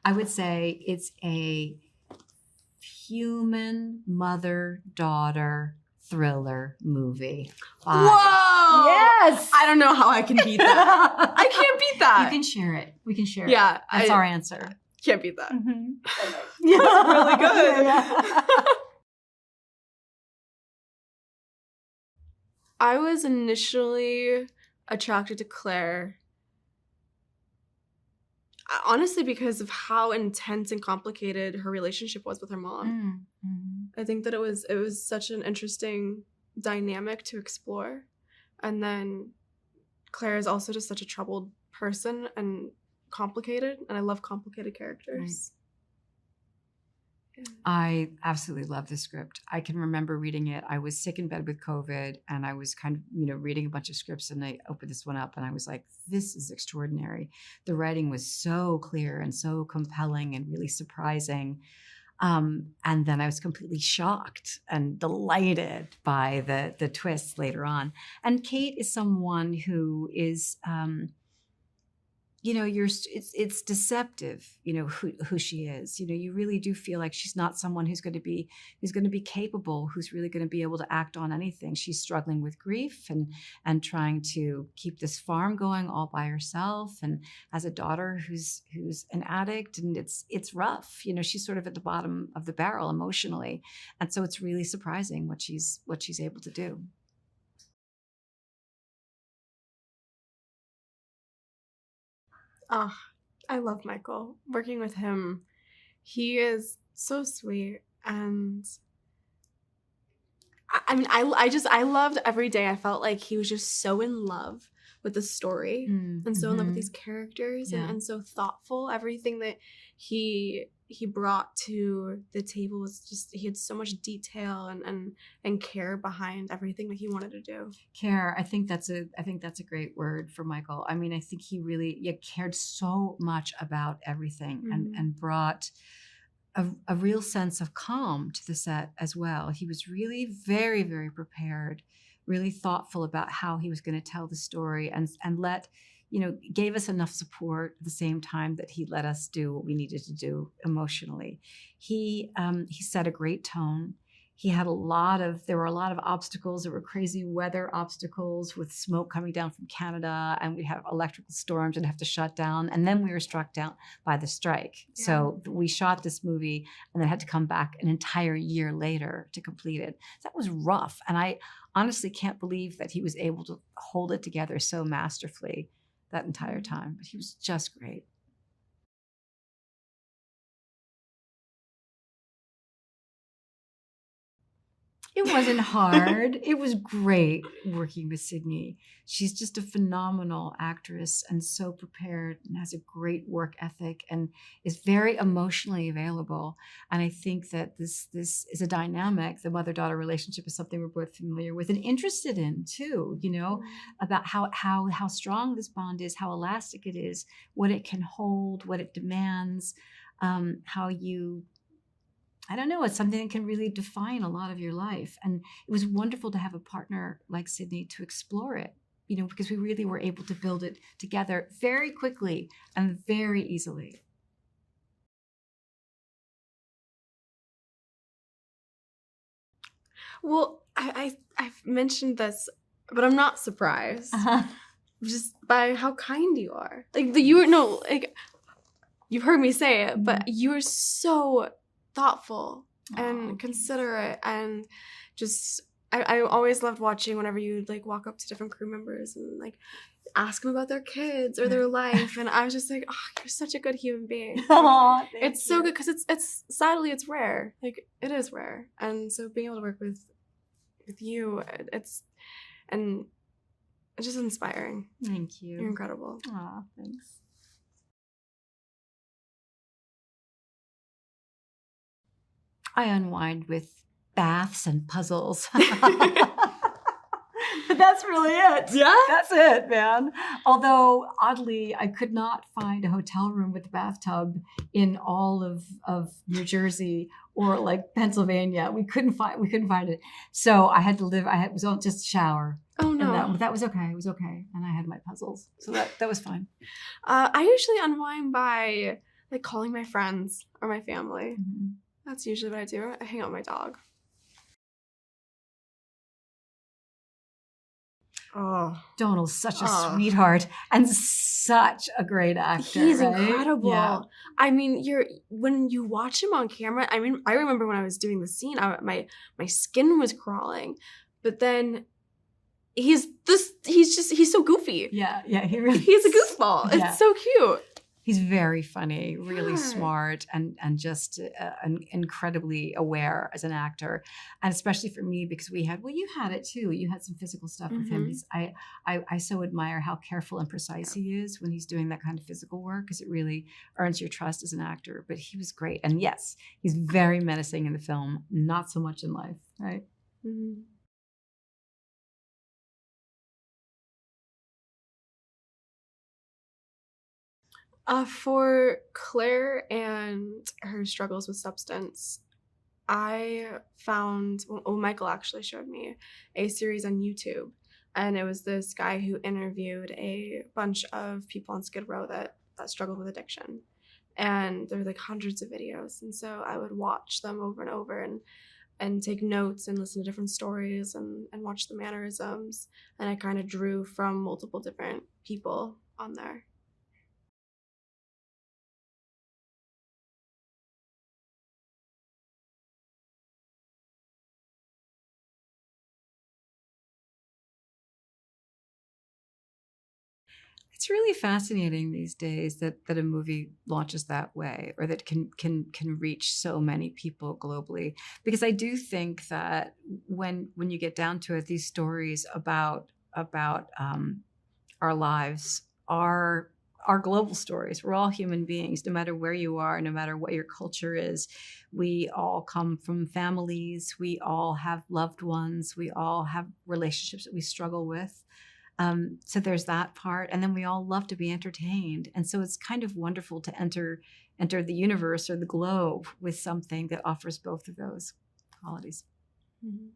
I would say it's a human mother-daughter thriller movie. Whoa! Yes! I don't know how I can beat that. I can't beat that. You can share it. We can share Yeah, it. That's our answer. Can't beat that. Mm-hmm. That's really good. Yeah. I was initially attracted to Claire, honestly, because of how intense and complicated her relationship was with her mom. Mm-hmm. I think that it was such an interesting dynamic to explore. And then Claire is also just such a troubled person and complicated, and I love complicated characters. Right. I absolutely love the script. I can remember reading it. I was sick in bed with COVID, and I was kind of, reading a bunch of scripts, and I opened this one up, and I was like, this is extraordinary. The writing was so clear and so compelling and really surprising. And then I was completely shocked and delighted by the twists later on. And Kate is someone who is, it's deceptive, who she is. You really do feel like she's not someone who's going to be capable, who's really going to be able to act on anything. She's struggling with grief and trying to keep this farm going all by herself, and as a daughter who's an addict, and it's rough. She's sort of at the bottom of the barrel emotionally, and so it's really surprising what she's able to do. Oh, I love Michael. Working with him, he is so sweet, and I loved every day. I felt like he was just so in love with the story and so in love with these characters, and so thoughtful. Everything that he brought to the table was just, he had so much detail and care behind everything that he wanted to do. Care. I think that's a great word for Michael. I mean, I think he really cared so much about everything and brought a real sense of calm to the set as well. He was really very, very prepared, really thoughtful about how he was going to tell the story, and gave us enough support at the same time that he let us do what we needed to do emotionally. He set a great tone. There were a lot of obstacles. There were crazy weather obstacles with smoke coming down from Canada, and we'd have electrical storms and have to shut down. And then we were struck down by the strike. Yeah. So we shot this movie and then had to come back an entire year later to complete it. That was rough. And I honestly can't believe that he was able to hold it together so masterfully that entire time. But he was just great. It wasn't hard. It was great working with Sydney. She's just a phenomenal actress and so prepared and has a great work ethic and is very emotionally available. And I think that this is a dynamic. The mother-daughter relationship is something we're both familiar with and interested in too, about how strong this bond is, how elastic it is, what it can hold, what it demands, I don't know, it's something that can really define a lot of your life. And it was wonderful to have a partner like Sydney to explore it, because we really were able to build it together very quickly and very easily. Well, I've mentioned this, but I'm not surprised. Just by how kind you are. You've heard me say it, but you are so thoughtful and considerate, and just I always loved watching whenever you walk up to different crew members and ask them about their kids or their life, and I was just like, oh, you're such a good human being. It's so good because it's sadly it's rare. It is rare, and so being able to work with you, it's just inspiring. Thank you. You're incredible. Aw, thanks. I unwind with baths and puzzles. But that's really it. Yeah? That's it, man. Although, oddly, I could not find a hotel room with a bathtub in all of New Jersey or Pennsylvania. We couldn't find it. So I had to was on just a shower. Oh, no. But that was okay. It was okay. And I had my puzzles. So that was fine. I usually unwind by like calling my friends or my family. That's usually what I do. I hang out with my dog. Oh, Donald's such a sweetheart and such a great actor. He's right? incredible. Yeah. I mean, when you watch him on camera, I mean, I remember when I was doing the scene, my skin was crawling, but then he's so goofy. Yeah, he's a goofball. Yeah. It's so cute. He's very funny, really smart, and just incredibly aware as an actor, and especially for me because you had it too. You had some physical stuff with him. I so admire how careful and precise he is when he's doing that kind of physical work, because it really earns your trust as an actor. But he was great, and yes, he's very menacing in the film, not so much in life, right? Mm-hmm. For Claire and her struggles with substance, I found, Michael actually showed me a series on YouTube, and it was this guy who interviewed a bunch of people on Skid Row that struggled with addiction, and there were like hundreds of videos, and so I would watch them over and over and take notes and listen to different stories and watch the mannerisms, and I kind of drew from multiple different people on there. It's really fascinating these days that a movie launches that way, or that can reach so many people globally. Because I do think that when you get down to it, these stories about our lives are global stories. We're all human beings, no matter where you are, no matter what your culture is. We all come from families. We all have loved ones. We all have relationships that we struggle with. So there's that part. And then we all love to be entertained. And so it's kind of wonderful to enter the universe or the globe with something that offers both of those qualities. Mm-hmm.